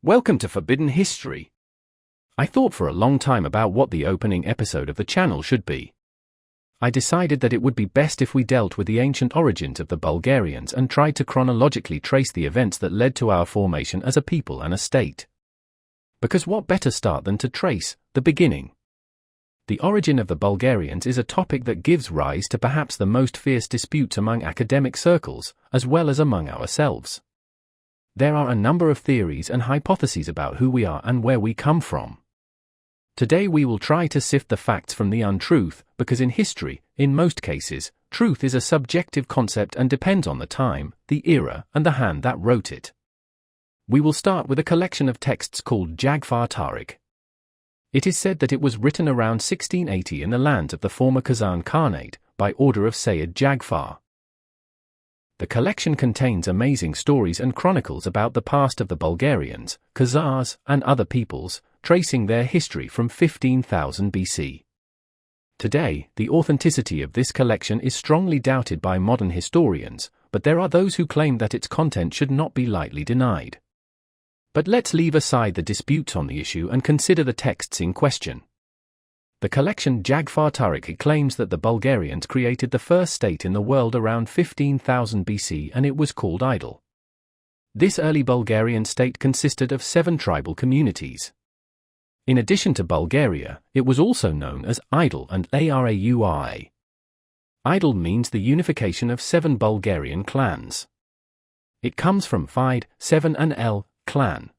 Welcome to Forbidden History. I thought for a long time about what the opening episode of the channel should be. I decided that it would be best if we dealt with the ancient origins of the Bulgarians and tried to chronologically trace the events that led to our formation as a people and a state. Because what better start than to trace the beginning? The origin of the Bulgarians is a topic that gives rise to perhaps the most fierce disputes among academic circles, as well as among ourselves. There are a number of theories and hypotheses about who we are and where we come from. Today we will try to sift the facts from the untruth, because in history, in most cases, truth is a subjective concept and depends on the time, the era, and the hand that wrote it. We will start with a collection of texts called Patriotic. It is said that it was written around 1680 in the lands of the former Kazan Khanate, by order of Sayyid Jagfar. The collection contains amazing stories and chronicles about the past of the Bulgarians, Khazars, and other peoples, tracing their history from 15,000 BC. Today, the authenticity of this collection is strongly doubted by modern historians, but there are those who claim that its content should not be lightly denied. But let's leave aside the disputes on the issue and consider the texts in question. The collection Patriotic claims that the Bulgarians created the first state in the world around 15,000 BC and it was called Idle. This early Bulgarian state consisted of 7 tribal communities. In addition to Bulgaria, it was also known as Idle and Araui. Idle means the unification of 7 Bulgarian clans. It comes from Fide, 7 and L, clan.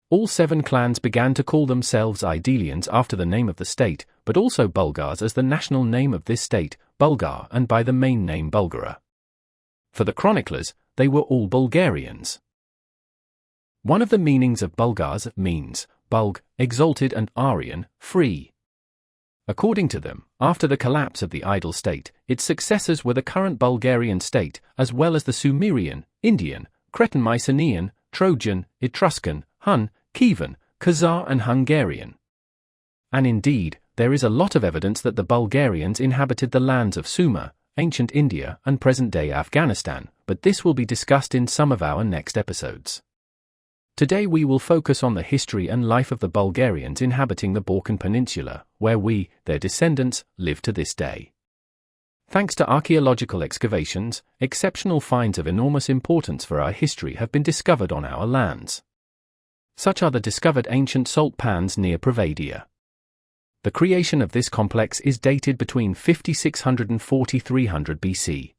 All 7 clans began to call themselves Idelians after the name of the state, but also Bulgars as the national name of this state, Bulgar, and by the main name Bulgara. For the chroniclers, they were all Bulgarians. One of the meanings of Bulgars means Bulg, exalted, and Aryan, free. According to them, after the collapse of the Idle state, its successors were the current Bulgarian state, as well as the Sumerian, Indian, Cretan-Mycenaean, Trojan, Etruscan, Hun, Kievan, Khazar and Hungarian. And indeed, there is a lot of evidence that the Bulgarians inhabited the lands of Sumer, ancient India and present-day Afghanistan, but this will be discussed in some of our next episodes. Today we will focus on the history and life of the Bulgarians inhabiting the Balkan Peninsula, where we, their descendants, live to this day. Thanks to archaeological excavations, exceptional finds of enormous importance for our history have been discovered on our lands. Such are the discovered ancient salt pans near Provadia. The creation of this complex is dated between 5600 and 4300 BC.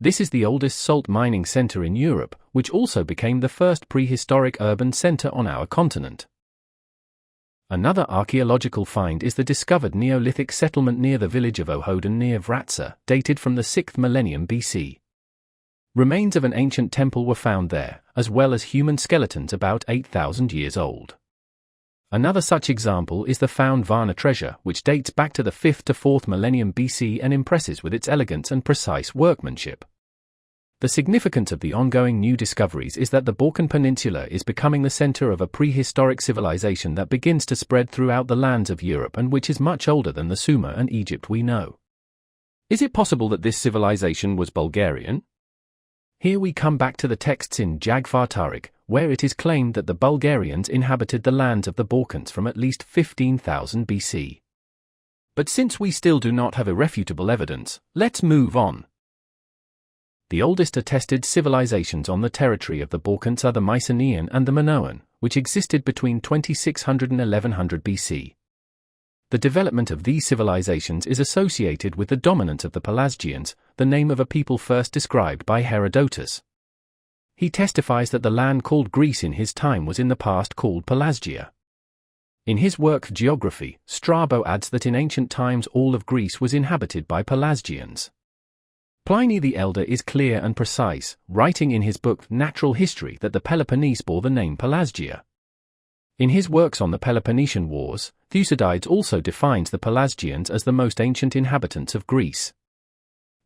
This is the oldest salt mining center in Europe, which also became the first prehistoric urban center on our continent. Another archaeological find is the discovered Neolithic settlement near the village of Ohoden near Vratsa, dated from the 6th millennium BC. Remains of an ancient temple were found there, as well as human skeletons about 8,000 years old. Another such example is the found Varna treasure, which dates back to the 5th to 4th millennium BC and impresses with its elegance and precise workmanship. The significance of the ongoing new discoveries is that the Balkan Peninsula is becoming the center of a prehistoric civilization that begins to spread throughout the lands of Europe and which is much older than the Sumer and Egypt we know. Is it possible that this civilization was Bulgarian? Here we come back to the texts in Patriotic, where it is claimed that the Bulgarians inhabited the lands of the Balkans from at least 15,000 BC. But since we still do not have irrefutable evidence, let's move on. The oldest attested civilizations on the territory of the Balkans are the Mycenaean and the Minoan, which existed between 2600 and 1100 BC. The development of these civilizations is associated with the dominance of the Pelasgians, the name of a people first described by Herodotus. He testifies that the land called Greece in his time was in the past called Pelasgia. In his work Geography, Strabo adds that in ancient times all of Greece was inhabited by Pelasgians. Pliny the Elder is clear and precise, writing in his book Natural History that the Peloponnese bore the name Pelasgia. In his works on the Peloponnesian Wars, Thucydides also defines the Pelasgians as the most ancient inhabitants of Greece.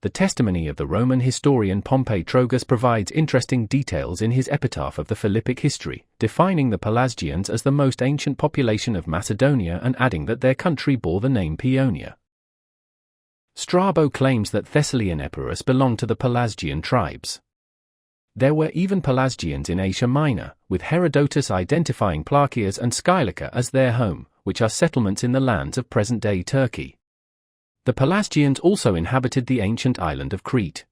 The testimony of the Roman historian Pompey Trogus provides interesting details in his epitaph of the Philippic history, defining the Pelasgians as the most ancient population of Macedonia and adding that their country bore the name Paeonia. Strabo claims that Thessalian Epirus belonged to the Pelasgian tribes. There were even Pelasgians in Asia Minor, with Herodotus identifying Plakias and Skylica as their home, which are settlements in the lands of present-day Turkey. The Pelasgians also inhabited the ancient island of Crete.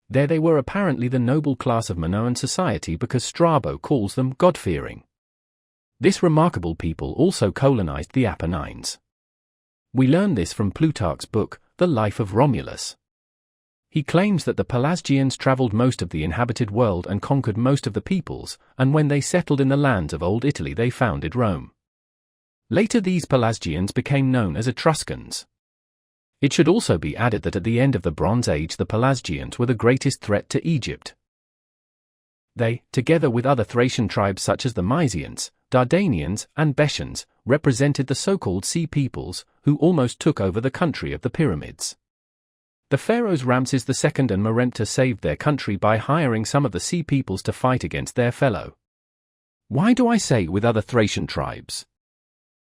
There they were apparently the noble class of Minoan society because Strabo calls them God-fearing. This remarkable people also colonized the Apennines. We learn this from Plutarch's book, The Life of Romulus. He claims that the Pelasgians traveled most of the inhabited world and conquered most of the peoples, and when they settled in the lands of Old Italy they founded Rome. Later these Pelasgians became known as Etruscans. It should also be added that at the end of the Bronze Age the Pelasgians were the greatest threat to Egypt. They, together with other Thracian tribes such as the Mysians, Dardanians, and Bessians, represented the so-called Sea Peoples, who almost took over the country of the pyramids. The pharaohs Ramses II and Meremptah saved their country by hiring some of the Sea Peoples to fight against their fellow. Why do I say with other Thracian tribes?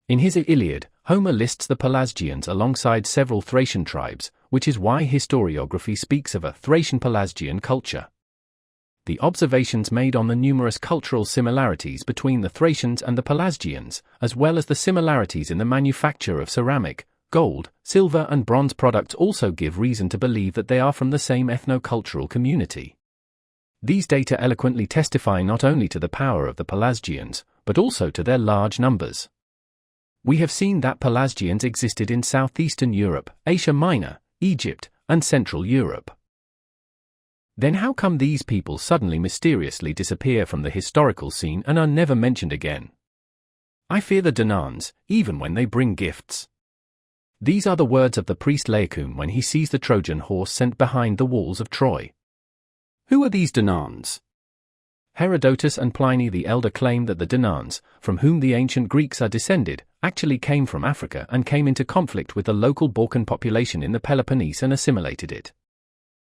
In his Iliad, Homer lists the Pelasgians alongside several Thracian tribes, which is why historiography speaks of a Thracian-Pelasgian culture. The observations made on the numerous cultural similarities between the Thracians and the Pelasgians, as well as the similarities in the manufacture of ceramic, gold, silver and bronze products also give reason to believe that they are from the same ethno-cultural community. These data eloquently testify not only to the power of the Pelasgians, but also to their large numbers. We have seen that Pelasgians existed in southeastern Europe, Asia Minor, Egypt, and Central Europe. Then how come these people suddenly mysteriously disappear from the historical scene and are never mentioned again? I fear the Danans, even when they bring gifts. These are the words of the priest Laocoon when he sees the Trojan horse sent behind the walls of Troy. Who are these Danans? Herodotus and Pliny the Elder claim that the Danans, from whom the ancient Greeks are descended, actually came from Africa and came into conflict with the local Balkan population in the Peloponnese and assimilated it.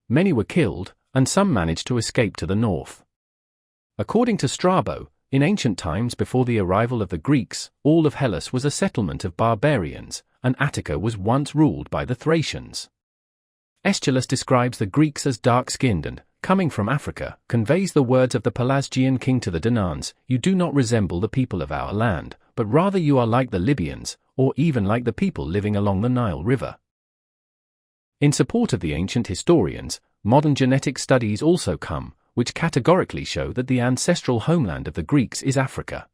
Many were killed, and some managed to escape to the north. According to Strabo, in ancient times before the arrival of the Greeks, all of Hellas was a settlement of barbarians, and Attica was once ruled by the Thracians. Aeschylus describes the Greeks as dark-skinned and, coming from Africa, conveys the words of the Pelasgian king to the Danans, "You do not resemble the people of our land, but rather you are like the Libyans, or even like the people living along the Nile River." In support of the ancient historians, modern genetic studies also come, which categorically show that the ancestral homeland of the Greeks is Africa.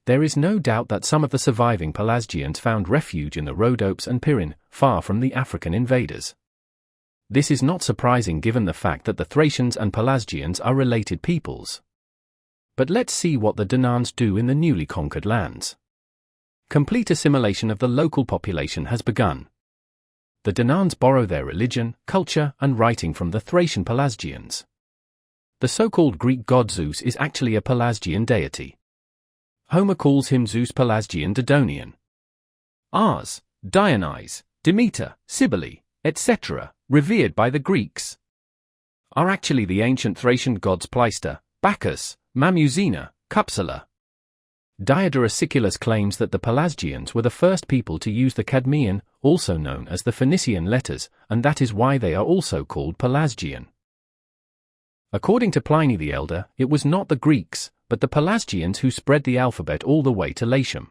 There is no doubt that some of the surviving Pelasgians found refuge in the Rhodopes and Pyrrhene, far from the African invaders. This is not surprising given the fact that the Thracians and Pelasgians are related peoples. But let's see what the Danans do in the newly conquered lands. Complete assimilation of the local population has begun. The Danans borrow their religion, culture, and writing from the Thracian Pelasgians. The so-called Greek god Zeus is actually a Pelasgian deity. Homer calls him Zeus Pelasgian Dodonian. Ars, Dionysus, Demeter, Cybele, etc., revered by the Greeks, are actually the ancient Thracian gods Pleister, Bacchus, Mamuzina, Cupsula. Diodorus Siculus claims that the Pelasgians were the first people to use the Cadmean, also known as the Phoenician letters, and that is why they are also called Pelasgian. According to Pliny the Elder, it was not the Greeks, but the Pelasgians who spread the alphabet all the way to Latium.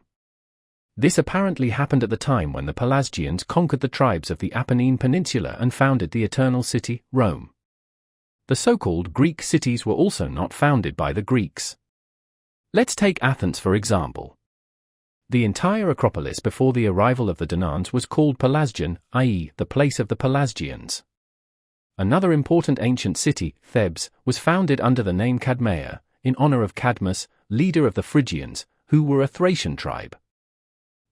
This apparently happened at the time when the Pelasgians conquered the tribes of the Apennine Peninsula and founded the Eternal City, Rome. The so-called Greek cities were also not founded by the Greeks. Let's take Athens for example. The entire Acropolis before the arrival of the Danans was called Pelasgian, i.e., the place of the Pelasgians. Another important ancient city, Thebes, was founded under the name Cadmea, in honor of Cadmus, leader of the Phrygians, who were a Thracian tribe.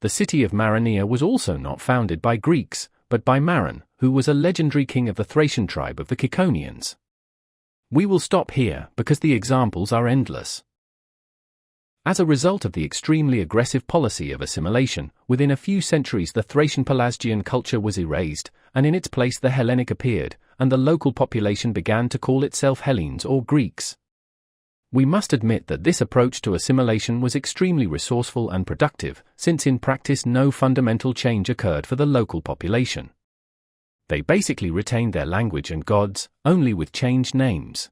The city of Maroneia was also not founded by Greeks, but by Maron, who was a legendary king of the Thracian tribe of the Ciconians. We will stop here because the examples are endless. As a result of the extremely aggressive policy of assimilation, within a few centuries the Thracian Pelasgian culture was erased, and in its place the Hellenic appeared, and the local population began to call itself Hellenes or Greeks. We must admit that this approach to assimilation was extremely resourceful and productive, since in practice no fundamental change occurred for the local population. They basically retained their language and gods, only with changed names.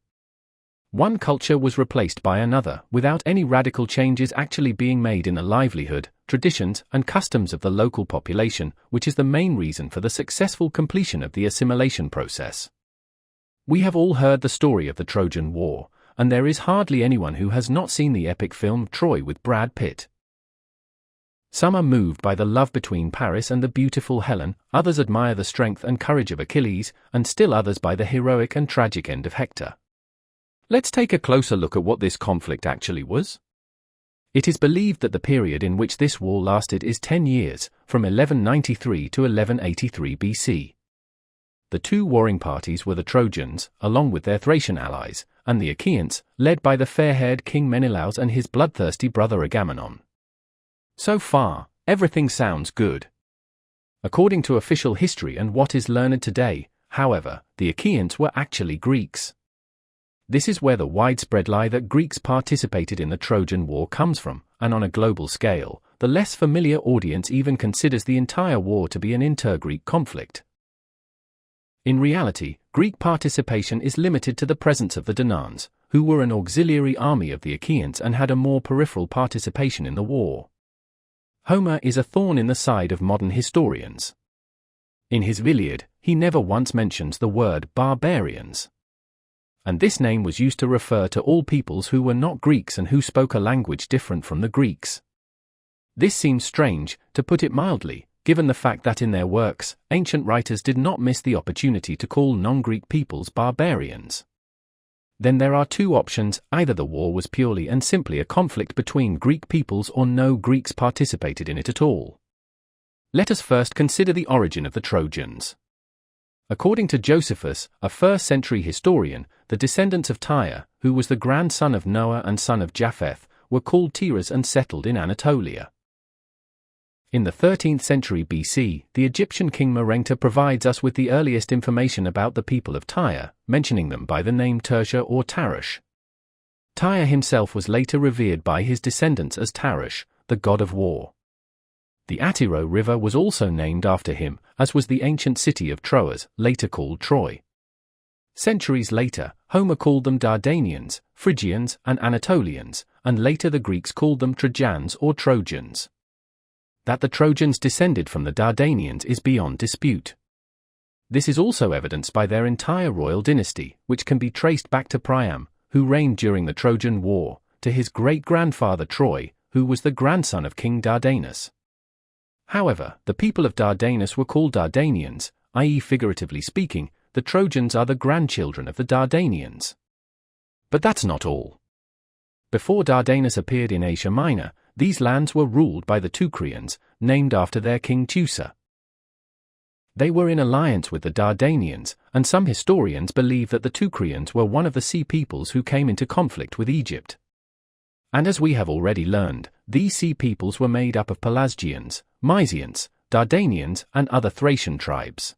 One culture was replaced by another, without any radical changes actually being made in the livelihood, traditions, and customs of the local population, which is the main reason for the successful completion of the assimilation process. We have all heard the story of the Trojan War, and there is hardly anyone who has not seen the epic film Troy with Brad Pitt. Some are moved by the love between Paris and the beautiful Helen, others admire the strength and courage of Achilles, and still others by the heroic and tragic end of Hector. Let's take a closer look at what this conflict actually was. It is believed that the period in which this war lasted is 10 years, from 1193 to 1183 BC. The two warring parties were the Trojans, along with their Thracian allies, and the Achaeans, led by the fair-haired King Menelaus and his bloodthirsty brother Agamemnon. So far, everything sounds good. According to official history and what is learned today, however, the Achaeans were actually Greeks. This is where the widespread lie that Greeks participated in the Trojan War comes from, and on a global scale, the less familiar audience even considers the entire war to be an inter-Greek conflict. In reality, Greek participation is limited to the presence of the Danaans, who were an auxiliary army of the Achaeans and had a more peripheral participation in the war. Homer is a thorn in the side of modern historians. In his Iliad, he never once mentions the word barbarians. And this name was used to refer to all peoples who were not Greeks and who spoke a language different from the Greeks. This seems strange, to put it mildly, given the fact that in their works, ancient writers did not miss the opportunity to call non-Greek peoples barbarians. Then there are two options: either the war was purely and simply a conflict between Greek peoples or no Greeks participated in it at all. Let us first consider the origin of the Trojans. According to Josephus, a first-century historian, the descendants of Tyre, who was the grandson of Noah and son of Japheth, were called Tiras and settled in Anatolia. In the 13th century BC, the Egyptian king Merenptah provides us with the earliest information about the people of Tyre, mentioning them by the name Tertia or Tarush. Tyre himself was later revered by his descendants as Tarush, the god of war. The Attiro River was also named after him, as was the ancient city of Troas, later called Troy. Centuries later, Homer called them Dardanians, Phrygians, and Anatolians, and later the Greeks called them Trojans or Trojans. That the Trojans descended from the Dardanians is beyond dispute. This is also evidenced by their entire royal dynasty, which can be traced back to Priam, who reigned during the Trojan War, to his great-grandfather Troy, who was the grandson of King Dardanus. However, the people of Dardanus were called Dardanians, i.e. figuratively speaking, the Trojans are the grandchildren of the Dardanians. But that's not all. Before Dardanus appeared in Asia Minor, these lands were ruled by the Teucrians, named after their king Teucer. They were in alliance with the Dardanians, and some historians believe that the Teucrians were one of the sea peoples who came into conflict with Egypt. And as we have already learned, these sea peoples were made up of Pelasgians, Mysians, Dardanians, and other Thracian tribes.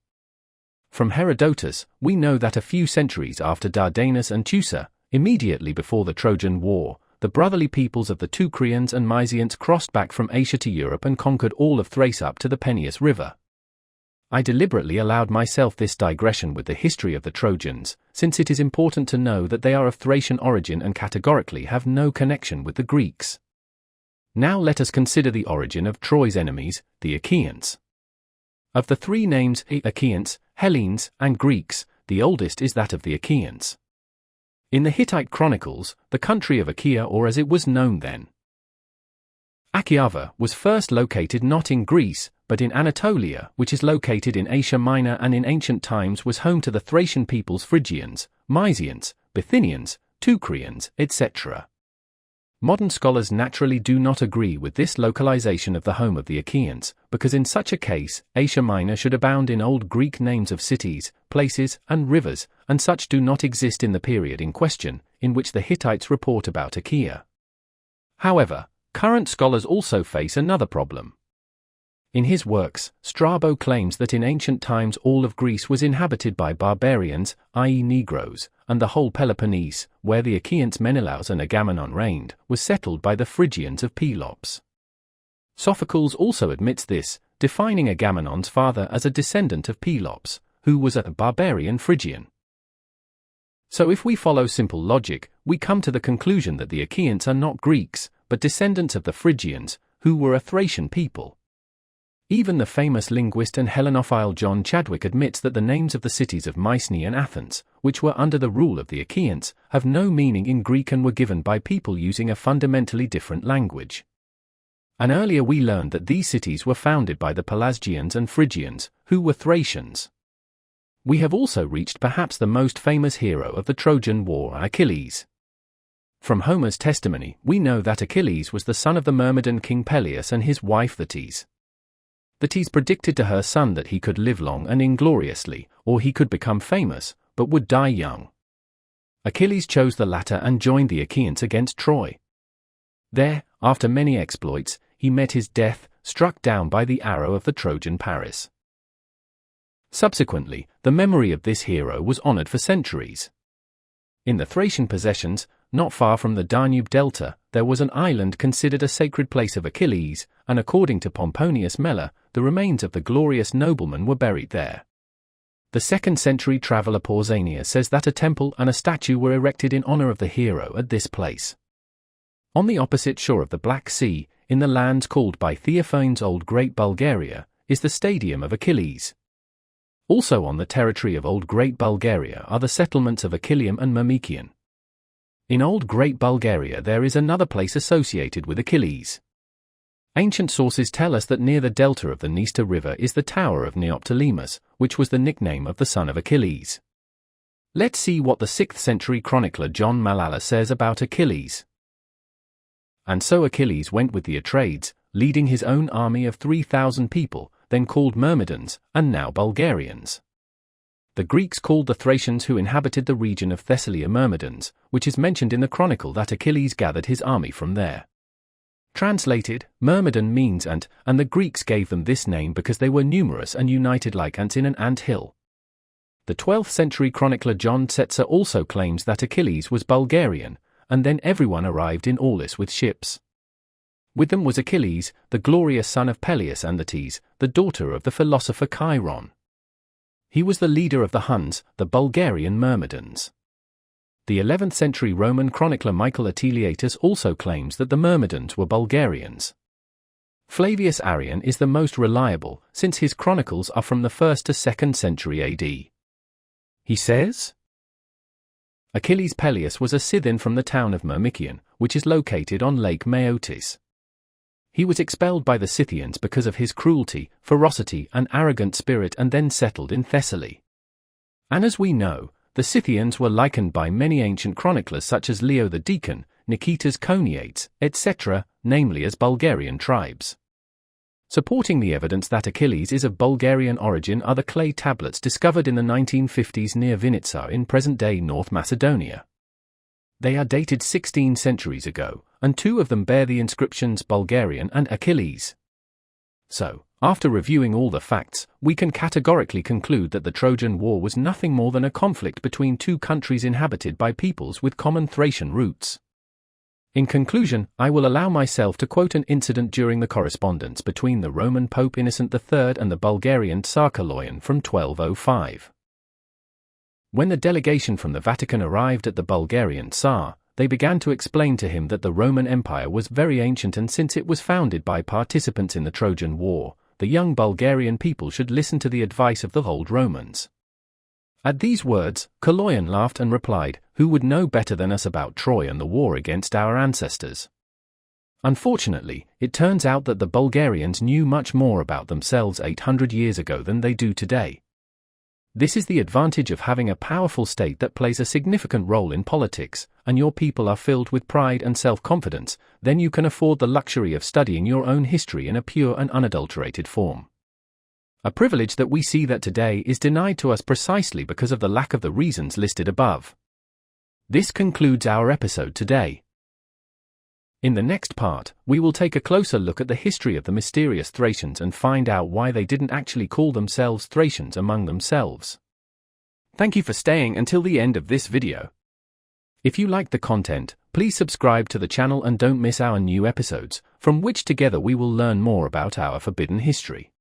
From Herodotus, we know that a few centuries after Dardanus and Teucer, immediately before the Trojan War, the brotherly peoples of the Teucrians and Mysians crossed back from Asia to Europe and conquered all of Thrace up to the Peneus River. I deliberately allowed myself this digression with the history of the Trojans, since it is important to know that they are of Thracian origin and categorically have no connection with the Greeks. Now let us consider the origin of Troy's enemies, the Achaeans. Of the three names, Achaeans, Hellenes, and Greeks, the oldest is that of the Achaeans. In the Hittite chronicles, the country of Achaea, or as it was known then, Achaeava, was first located not in Greece, but in Anatolia, which is located in Asia Minor and in ancient times was home to the Thracian peoples Phrygians, Mysians, Bithynians, Teucrians, etc. Modern scholars naturally do not agree with this localization of the home of the Achaeans, because in such a case, Asia Minor should abound in Old Greek names of cities, places, and rivers, and such do not exist in the period in question, in which the Hittites report about Achaea. However, current scholars also face another problem. In his works, Strabo claims that in ancient times all of Greece was inhabited by barbarians, i.e. Negroes, and the whole Peloponnese, where the Achaeans Menelaus and Agamemnon reigned, was settled by the Phrygians of Pelops. Sophocles also admits this, defining Agamemnon's father as a descendant of Pelops, who was a barbarian Phrygian. So if we follow simple logic, we come to the conclusion that the Achaeans are not Greeks, but descendants of the Phrygians, who were a Thracian people. Even the famous linguist and Hellenophile John Chadwick admits that the names of the cities of Mycenae and Athens, which were under the rule of the Achaeans, have no meaning in Greek and were given by people using a fundamentally different language. And earlier we learned that these cities were founded by the Pelasgians and Phrygians, who were Thracians. We have also reached perhaps the most famous hero of the Trojan War, Achilles. From Homer's testimony, we know that Achilles was the son of the Myrmidon king Peleus and his wife Thetis. Thetis predicted to her son that he could live long and ingloriously, or he could become famous, but would die young. Achilles chose the latter and joined the Achaeans against Troy. There, after many exploits, he met his death, struck down by the arrow of the Trojan Paris. Subsequently, the memory of this hero was honored for centuries. In the Thracian possessions, not far from the Danube Delta, there was an island considered a sacred place of Achilles, and according to Pomponius Mela, the remains of the glorious nobleman were buried there. The 2nd century traveler Pausanias says that a temple and a statue were erected in honor of the hero at this place. On the opposite shore of the Black Sea, in the lands called by Theophanes Old Great Bulgaria, is the Stadium of Achilles. Also on the territory of Old Great Bulgaria are the settlements of Achilleum and Myrmikion. In Old Great Bulgaria there is another place associated with Achilles. Ancient sources tell us that near the delta of the Dniester River is the Tower of Neoptolemus, which was the nickname of the son of Achilles. Let's see what the 6th century chronicler John Malala says about Achilles. And so Achilles went with the Atreides, leading his own army of 3,000 people, then called Myrmidons, and now Bulgarians. The Greeks called the Thracians who inhabited the region of Thessalia Myrmidons, which is mentioned in the chronicle that Achilles gathered his army from there. Translated, Myrmidon means ant, and the Greeks gave them this name because they were numerous and united like ants in an ant hill. The 12th century chronicler John Tsetsa also claims that Achilles was Bulgarian, and then everyone arrived in Aulis with ships. With them was Achilles, the glorious son of Peleus and Thetis, the daughter of the philosopher Chiron. He was the leader of the Huns, the Bulgarian Myrmidons. The 11th century Roman chronicler Michael Atiliatus also claims that the Myrmidons were Bulgarians. Flavius Arrian is the most reliable, since his chronicles are from the 1st to 2nd century AD. He says, Achilles Peleus was a Scythian from the town of Myrmikion, which is located on Lake Maeotis. He was expelled by the Scythians because of his cruelty, ferocity, and arrogant spirit and then settled in Thessaly. And as we know, the Scythians were likened by many ancient chroniclers such as Leo the Deacon, Nicetas Choniates, etc., namely as Bulgarian tribes. Supporting the evidence that Achilles is of Bulgarian origin are the clay tablets discovered in the 1950s near Vinnitsa in present-day North Macedonia. They are dated 16 centuries ago, and 2 of them bear the inscriptions Bulgarian and Achilles. So, after reviewing all the facts, we can categorically conclude that the Trojan War was nothing more than a conflict between 2 countries inhabited by peoples with common Thracian roots. In conclusion, I will allow myself to quote an incident during the correspondence between the Roman Pope Innocent III and the Bulgarian Tsar Kaloyan from 1205. When the delegation from the Vatican arrived at the Bulgarian Tsar, they began to explain to him that the Roman Empire was very ancient, and since it was founded by participants in the Trojan War, the young Bulgarian people should listen to the advice of the old Romans. At these words, Kaloyan laughed and replied, "Who would know better than us about Troy and the war against our ancestors?" Unfortunately, it turns out that the Bulgarians knew much more about themselves 800 years ago than they do today. This is the advantage of having a powerful state that plays a significant role in politics, and your people are filled with pride and self-confidence, then you can afford the luxury of studying your own history in a pure and unadulterated form. A privilege that we see that today is denied to us precisely because of the lack of the reasons listed above. This concludes our episode today. In the next part, we will take a closer look at the history of the mysterious Thracians and find out why they didn't actually call themselves Thracians among themselves. Thank you for staying until the end of this video. If you like the content, please subscribe to the channel and don't miss our new episodes, from which together we will learn more about our forbidden history.